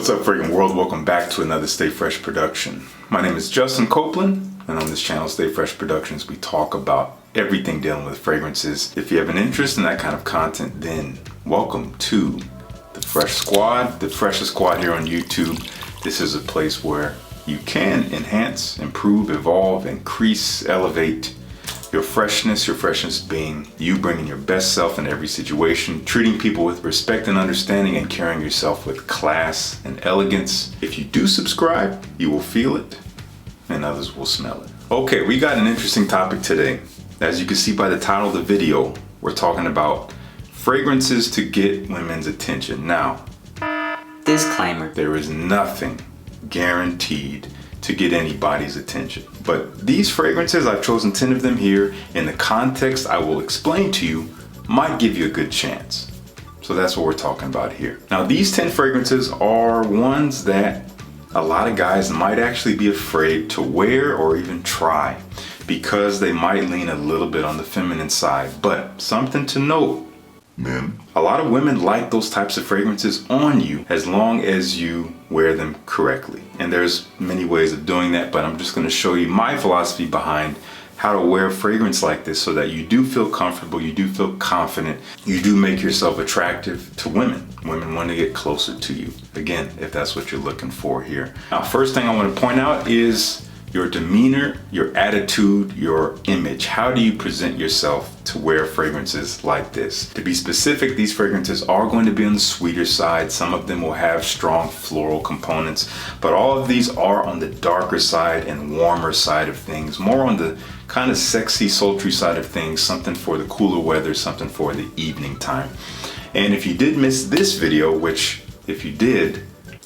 What's up, friggin' world? Welcome back to another Stay Fresh production. My name is Justin Copeland, and on this channel, Stay Fresh Productions, we talk about everything dealing with fragrances. If you have an interest in that kind of content, then welcome to the Fresh Squad, the freshest squad here on YouTube. This is a place where you can enhance, improve, evolve, increase, elevate your freshness being you bringing your best self in every situation, treating people with respect and understanding, and carrying yourself with class and elegance. If you do subscribe, you will feel it and others will smell it. Okay, we got an interesting topic today. As you can see by the title of the video, we're talking about fragrances to get women's attention. Now, disclaimer, there is nothing guaranteed to get anybody's attention. But these fragrances, I've chosen 10 of them here, in the context I will explain to you, might give you a good chance. So that's what we're talking about here. Now, these 10 fragrances are ones that a lot of guys might actually be afraid to wear or even try because they might lean a little bit on the feminine side. But something to note, men, a lot of women like those types of fragrances on you as long as you wear them correctly. And there's many ways of doing that, but I'm just going to show you my philosophy behind how to wear a fragrance like this so that you do feel comfortable, you do feel confident, you do make yourself attractive to women. Women want to get closer to you. Again, if that's what you're looking for here. Now, first thing I want to point out is your demeanor, your attitude, your image. How do you present yourself to wear fragrances like this? To be specific, these fragrances are going to be on the sweeter side. Some of them will have strong floral components, but all of these are on the darker side and warmer side of things, more on the kind of sexy, sultry side of things, something for the cooler weather, something for the evening time. And if you did miss this video, which if you did,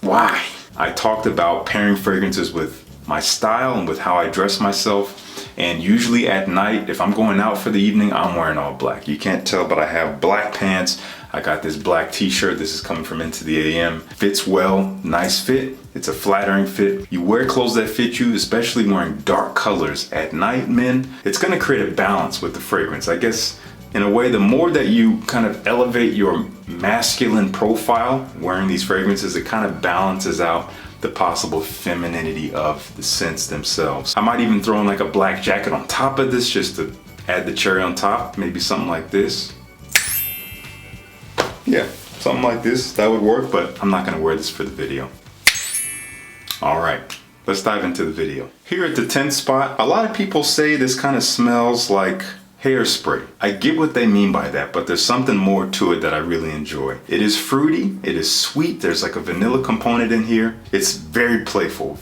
why? I talked about pairing fragrances with my style and with how I dress myself. And usually at night, if I'm going out for the evening, I'm wearing all black. You can't tell, but I have black pants. I got this black t-shirt. This is coming from Into the AM. Fits well, nice fit. It's a flattering fit. You wear clothes that fit you, especially wearing dark colors at night, men. It's gonna create a balance with the fragrance. I guess in a way, the more that you kind of elevate your masculine profile wearing these fragrances, it kind of balances out the possible femininity of the scents themselves. I might even throw in like a black jacket on top of this just to add the cherry on top. Maybe something like this. Yeah, something like this, that would work, but I'm not gonna wear this for the video. All right, let's dive into the video. Here at the 10th spot, a lot of people say this kind of smells like hairspray. I get what they mean by that, but there's something more to it that I really enjoy. It is fruity, it is sweet, there's like a vanilla component in here. It's very playful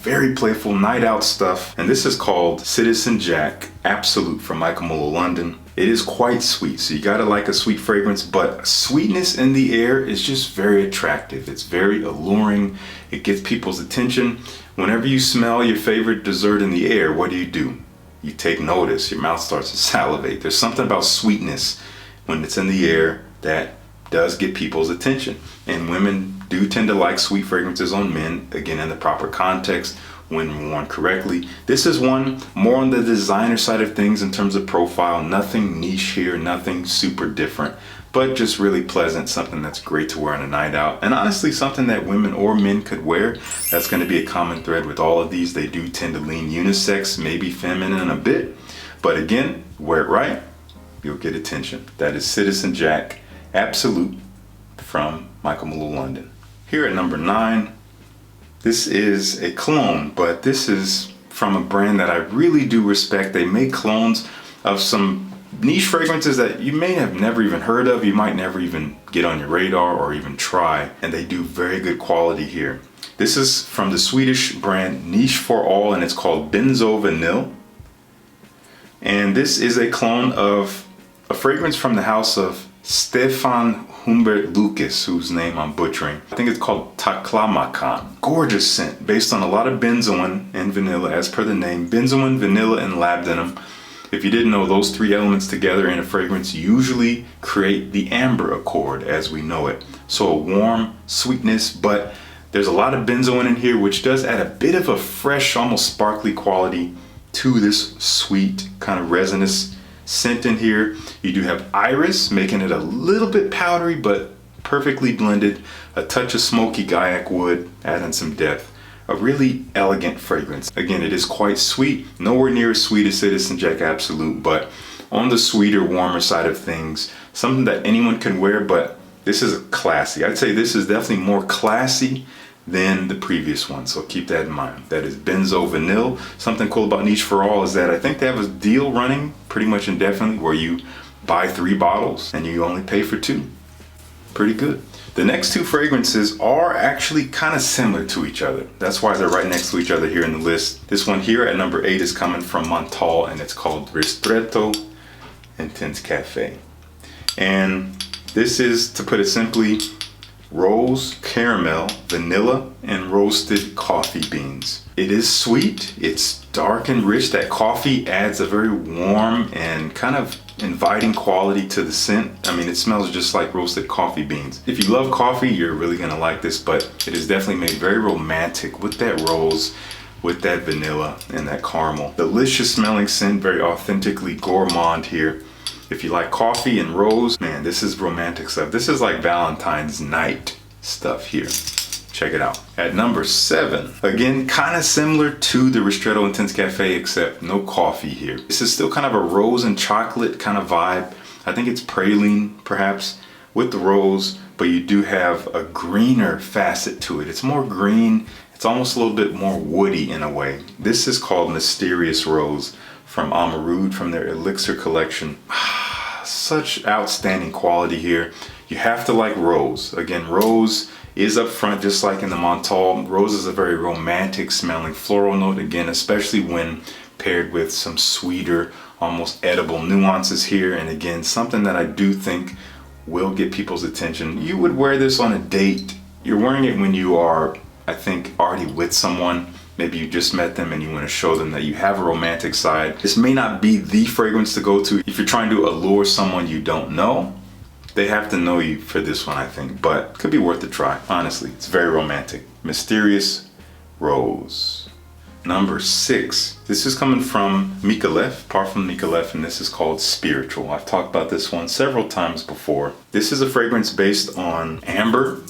night out stuff. And this is called Citizen Jack Absolute from Malul, London. It is quite sweet, so you gotta like a sweet fragrance, but sweetness in the air is just very attractive. It's very alluring. It gets people's attention. Whenever you smell your favorite dessert in the air, what do? You take notice, your mouth starts to salivate. There's something about sweetness when it's in the air that does get people's attention. And women do tend to like sweet fragrances on men, again, in the proper context, when worn correctly. This is one more on the designer side of things in terms of profile. Nothing niche here, nothing super different, but just really pleasant, something that's great to wear on a night out. And honestly, something that women or men could wear. That's gonna be a common thread with all of these. They do tend to lean unisex, maybe feminine a bit, but again, wear it right, you'll get attention. That is Citizen Jack Absolute from Malul, London. Here at number 9, this is a cologne, but this is from a brand that I really do respect. They make clones of some niche fragrances that you may have never even heard of, you might never even get on your radar or even try, and they do very good quality here. This is from the Swedish brand Niche for All, and it's called Benzo Vanil. And this is a clone of a fragrance from the house of Stefan Humbert Lucas, whose name I'm butchering. I think it's called Taklamakan. Gorgeous scent, based on a lot of benzoin and vanilla, as per the name. Benzoin, vanilla, and labdanum. If you didn't know, those three elements together in a fragrance usually create the amber accord as we know it. So a warm sweetness, but there's a lot of benzoin in here, which does add a bit of a fresh, almost sparkly quality to this sweet kind of resinous scent in here. You do have iris, making it a little bit powdery, but perfectly blended, a touch of smoky Gaiac wood, adding some depth. A really elegant fragrance. Again, it is quite sweet, nowhere near as sweet as Citizen Jack Absolute, but on the sweeter, warmer side of things. Something that anyone can wear, but this is classy. I'd say this is definitely more classy than the previous one, so keep that in mind. That is Benzo Vanil. Something cool about Niche for All is that I think they have a deal running pretty much indefinitely where you buy 3 bottles and you only pay for 2. Pretty good. The next 2 fragrances are actually kind of similar to each other. That's why they're right next to each other here in the list. This one here at number 8 is coming from Montale, and it's called Ristretto Intense Café. And this is, to put it simply, rose, caramel, vanilla, and roasted coffee beans. It is sweet, it's dark and rich. That coffee adds a very warm and kind of inviting quality to the scent. I mean, it smells just like roasted coffee beans. If you love coffee, you're really gonna like this, but it is definitely made very romantic with that rose, with that vanilla, and that caramel. Delicious smelling scent, very authentically gourmand here. If you like coffee and rose, man, this is romantic stuff. This is like Valentine's night stuff here. Check it out. At number 7, again, kind of similar to the Ristretto Intense Cafe, except no coffee here. This is still kind of a rose and chocolate kind of vibe. I think it's praline, perhaps, with the rose, but you do have a greener facet to it. It's more green. It's almost a little bit more woody in a way. This is called Mysterious Rose from Amouroud, from their Elixir collection. Such outstanding quality here. You have to like rose. Again, rose is up front, just like in the Montale. Rose is a very romantic smelling floral note, again, especially when paired with some sweeter, almost edible nuances here. And again, something that I do think will get people's attention. You would wear this on a date. You're wearing it when you are, I think, already with someone. Maybe you just met them and you want to show them that you have a romantic side. This may not be the fragrance to go to if you're trying to allure someone you don't know. They have to know you for this one, I think, but could be worth a try. Honestly, it's very romantic. Mysterious Rose. Number 6. This is coming from Micallef, Parfum Micallef, and this is called Spiritual. I've talked about this one several times before. This is a fragrance based on amber,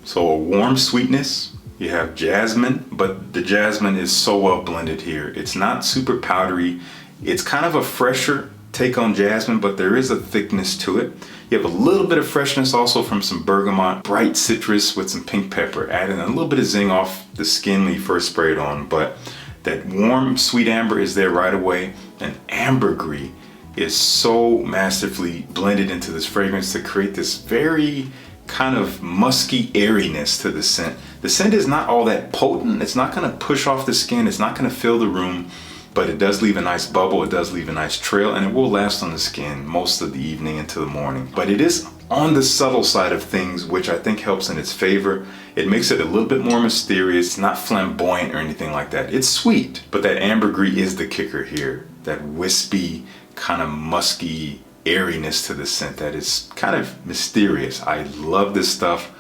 so a warm sweetness. You have jasmine, but the jasmine is so well blended here. It's not super powdery. It's kind of a fresher take on jasmine, but there is a thickness to it. You have a little bit of freshness also from some bergamot, bright citrus with some pink pepper, adding a little bit of zing off the skin when you first spray it on, but that warm, sweet amber is there right away. And ambergris is so masterfully blended into this fragrance to create this very kind of musky airiness to the scent. The scent is not all that potent. It's not gonna push off the skin. It's not gonna fill the room, but it does leave a nice bubble. It does leave a nice trail, and it will last on the skin most of the evening into the morning. But it is on the subtle side of things, which I think helps in its favor. It makes it a little bit more mysterious. It's not flamboyant or anything like that. It's sweet, but that ambergris is the kicker here. That wispy, kind of musky airiness to the scent that is kind of mysterious. I love this stuff.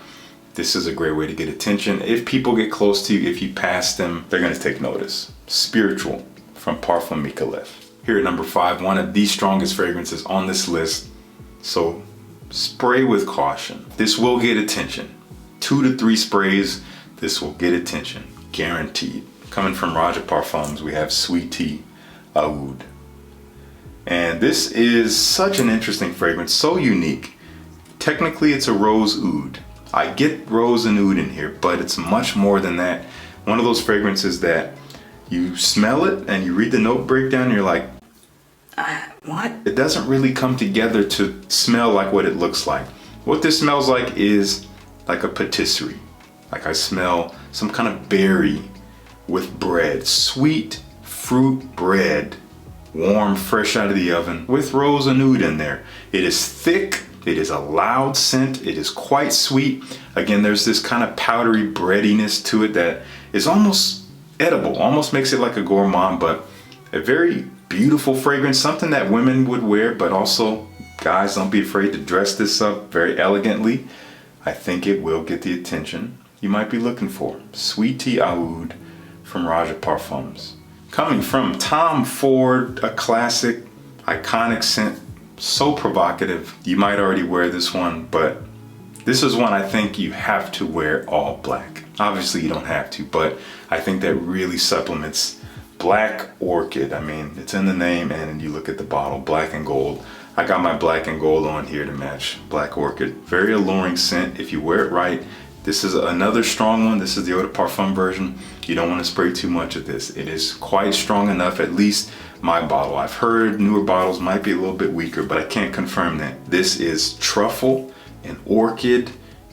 This is a great way to get attention. If people get close to you, if you pass them, they're gonna take notice. Spiritual from Parfum Micallef. Here at number 5, one of the strongest fragrances on this list. So spray with caution. This will get attention. 2 to 3 sprays, this will get attention, guaranteed. Coming from Roja Parfums, we have Sweet Tea Aoud. And this is such an interesting fragrance, so unique. Technically, it's a rose oud. I get rose and oud in here, but it's much more than that. One of those fragrances that you smell it and you read the note breakdown and you're like, what? It doesn't really come together to smell like what it looks like. What this smells like is like a patisserie. Like I smell some kind of berry with bread, sweet fruit bread, warm, fresh out of the oven with rose and oud in there. It is thick. It is a loud scent. It is quite sweet. Again, there's this kind of powdery breadiness to it that is almost edible, almost makes it like a gourmand, but a very beautiful fragrance, something that women would wear, but also guys, don't be afraid to dress this up very elegantly. I think it will get the attention you might be looking for. Sweet Tea Aoud from Roja Parfums. Coming from Tom Ford, a classic, iconic scent, so provocative. You might already wear this one, but This is one I think you have to wear all black. Obviously you don't have to, but I think that really supplements Black Orchid. I mean, it's in the name, and you look at the bottle, black and gold. I got my black and gold on here to match Black Orchid. Very alluring scent if you wear it right. This is another strong one. This is the Eau de Parfum version. You don't want to spray too much of this. It is quite strong enough, at least my bottle. I've heard newer bottles might be a little bit weaker, but I can't confirm that. This is truffle and orchid.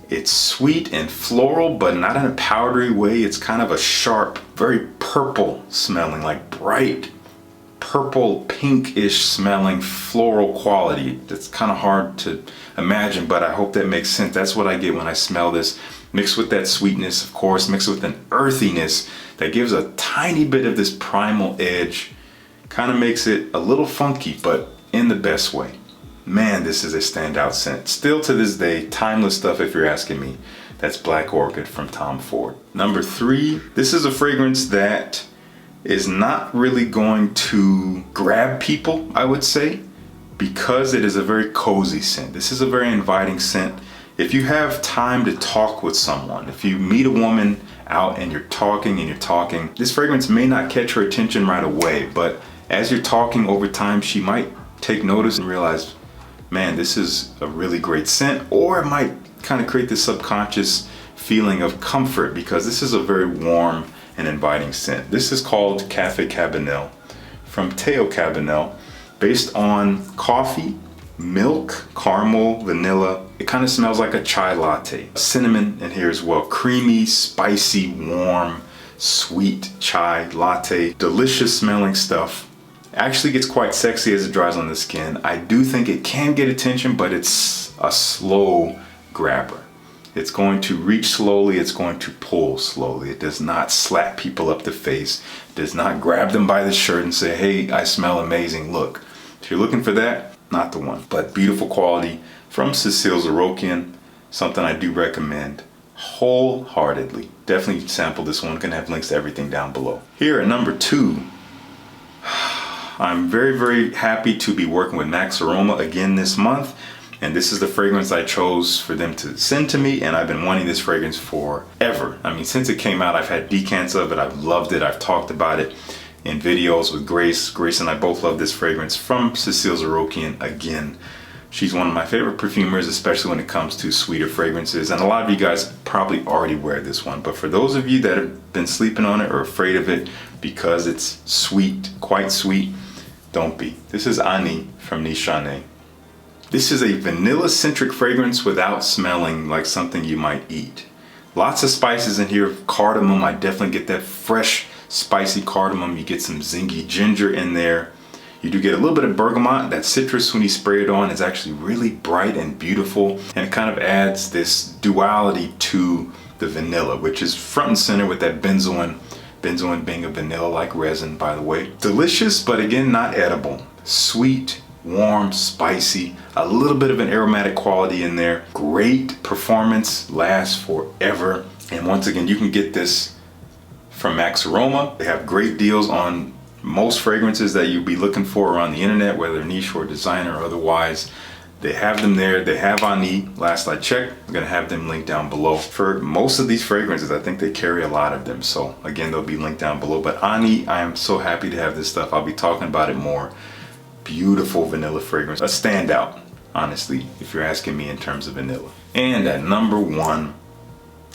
It's sweet and floral, but not in a powdery way. It's kind of a sharp, very purple smelling, like bright purple, pinkish smelling floral quality. That's kind of hard to imagine, but I hope that makes sense. That's what I get when I smell this. Mixed with that sweetness, of course, mixed with an earthiness that gives a tiny bit of this primal edge. Kind of makes it a little funky, but in the best way. Man, this is a standout scent. Still to this day, timeless stuff if you're asking me. That's Black Orchid from Tom Ford. Number 3, this is a fragrance that is not really going to grab people, I would say, because it is a very cozy scent. This is a very inviting scent. If you have time to talk with someone, if you meet a woman out and you're talking, this fragrance may not catch her attention right away, but as you're talking over time, she might take notice and realize, man, this is a really great scent, or it might kind of create this subconscious feeling of comfort because this is a very warm and inviting scent. This is called Café Cabanel from Teo Cabanel, based on coffee, milk, caramel, vanilla. It kind of smells like a chai latte. Cinnamon in here as well. Creamy, spicy, warm, sweet chai latte. Delicious smelling stuff. Actually gets quite sexy as it dries on the skin. I do think it can get attention, but it's a slow grabber. It's going to reach slowly, it's going to pull slowly. It does not slap people up the face. It does not grab them by the shirt and say, hey, I smell amazing, look. If you're looking for that, not the one. But beautiful quality from Cécile Zarokian, something I do recommend wholeheartedly. Definitely sample this one. I'm gonna have links to everything down below. Here at number 2, I'm very, very happy to be working with Max Aroma again this month. And this is the fragrance I chose for them to send to me, and I've been wanting this fragrance forever. I mean, since it came out, I've had decants of it, I've loved it, I've talked about it in videos with Grace. Grace and I both love this fragrance from Cécile Zarokian again. She's one of my favorite perfumers, especially when it comes to sweeter fragrances. And a lot of you guys probably already wear this one, but for those of you that have been sleeping on it or afraid of it because it's sweet, quite sweet, don't be. This is Ani from Nishane. This is a vanilla-centric fragrance without smelling like something you might eat. Lots of spices in here. Cardamom, I definitely get that fresh, spicy cardamom. You get some zingy ginger in there. You do get a little bit of bergamot. That citrus, when you spray it on, is actually really bright and beautiful. And it kind of adds this duality to the vanilla, which is front and center with that benzoin. Benzoin being a vanilla-like resin, by the way. Delicious, but again, not edible. Sweet, warm, spicy, a little bit of an aromatic quality in there. Great performance, lasts forever. And once again, you can get this from Max Aroma. They have great deals on most fragrances that you'll be looking for around the internet, whether niche or designer or otherwise. They have them there. They have Ani. Last I checked, I'm gonna have them linked down below. For most of these fragrances, I think they carry a lot of them. So again, they'll be linked down below. But Ani, I am so happy to have this stuff. I'll be talking about it more. Beautiful vanilla fragrance. A standout, honestly, if you're asking me in terms of vanilla. And at number 1,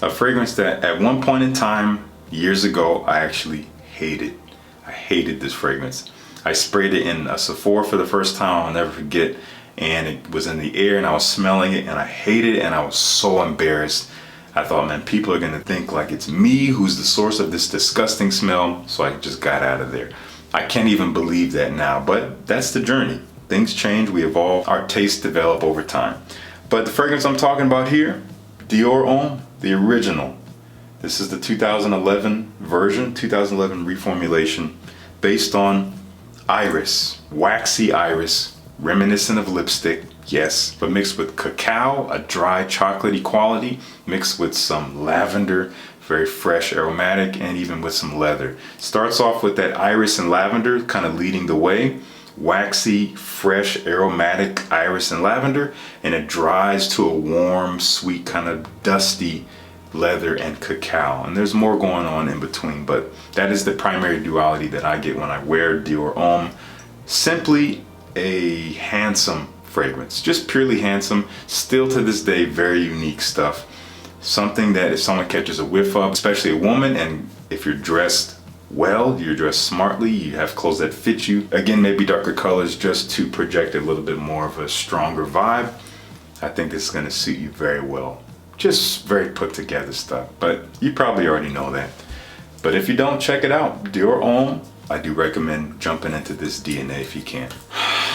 a fragrance that at one point in time, years ago, I actually hated. I hated this fragrance. I sprayed it in a Sephora for the first time, I'll never forget. And it was in the air and I was smelling it and I hated it and I was so embarrassed. I thought, man, people are gonna think like it's me who's the source of this disgusting smell. So I just got out of there. I can't even believe that now, but that's the journey. Things change, we evolve, our tastes develop over time. But the fragrance I'm talking about here, Dior Homme, the original. This is the 2011 version, 2011 reformulation, based on iris, waxy iris, reminiscent of lipstick, yes, but mixed with cacao, a dry chocolatey quality, mixed with some lavender, very fresh, aromatic, and even with some leather. Starts off with that iris and lavender kind of leading the way, waxy, fresh, aromatic iris and lavender, and it dries to a warm, sweet, kind of dusty leather and cacao. And there's more going on in between, but that is the primary duality that I get when I wear Dior Homme. Simply a handsome fragrance, just purely handsome. Still to this day, very unique stuff. Something that if someone catches a whiff of, especially a woman, and if you're dressed well, you're dressed smartly, you have clothes that fit you, again, maybe darker colors just to project a little bit more of a stronger vibe, I think this is going to suit you very well. Just very put together stuff, but you probably already know that. But if you don't, check it out. Dior Homme, I do recommend jumping into this DNA if you can.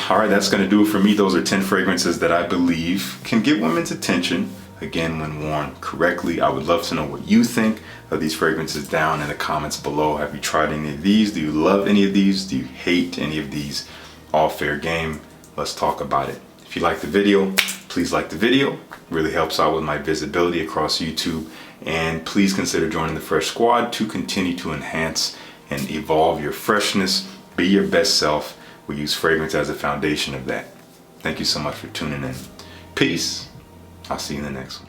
All right, that's going to do it for me. Those are 10 fragrances that I believe can get women's attention. Again, when worn correctly. I would love to know what you think of these fragrances down in the comments below. Have you tried any of these? Do you love any of these? Do you hate any of these? All fair game. Let's talk about it. If you like the video, please like the video. It really helps out with my visibility across YouTube. And please consider joining the Fresh Squad to continue to enhance and evolve your freshness. Be your best self. We use fragrance as a foundation of that. Thank you so much for tuning in. Peace. I'll see you in the next one.